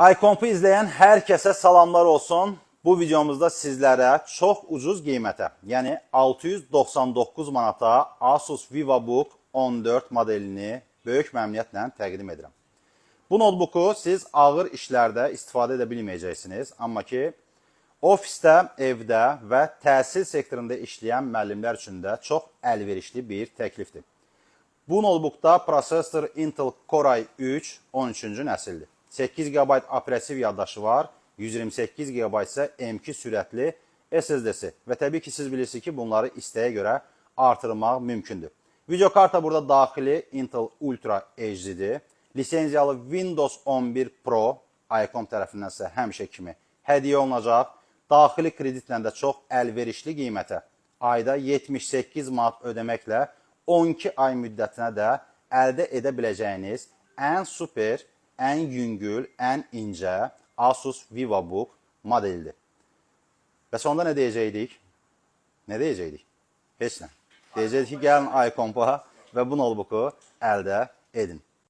iComp'u izleyen herkese salamlar olsun. Bu videomuzda sizlərə çox ucuz qiymətə, yəni 699 manata Asus VivoBook 14 modelini böyük məmnuniyyətlə təqdim edirəm. Bu notebooku siz ağır işlərdə istifadə edə bilməyəcəksiniz, amma ki, ofisdə, evdə və təhsil sektorunda işləyən müəllimlər üçün də çox əlverişli bir təklifdir. Bu notebookda prosesor Intel Core i3 13-cü nəsildir. 8 GB operativ yaddaşı var, 128 GB isə M2 sürətli SSD-si və təbii ki, siz bilirsiniz ki, bunları istəyə görə artırmaq mümkündür. Videokarta burada daxili Intel Ultra HD-dir. Lisenziyalı Windows 11 Pro iComp tərəfindən isə həmişə kimi hədiyyə olunacaq. Daxili kreditlə də çox əlverişli qiymətə ayda 78 manat ödəməklə 12 ay müddətinə də əldə edə biləcəyiniz ən super, ən yüngül, ən incə Asus VivoBook modelidir. Bəs onda nə deyəcəkdik? Nə deyəcəkdik? Heç nə. Deyəcəkdik ki, gəlin iComp-a və bu notebooku əldə edin.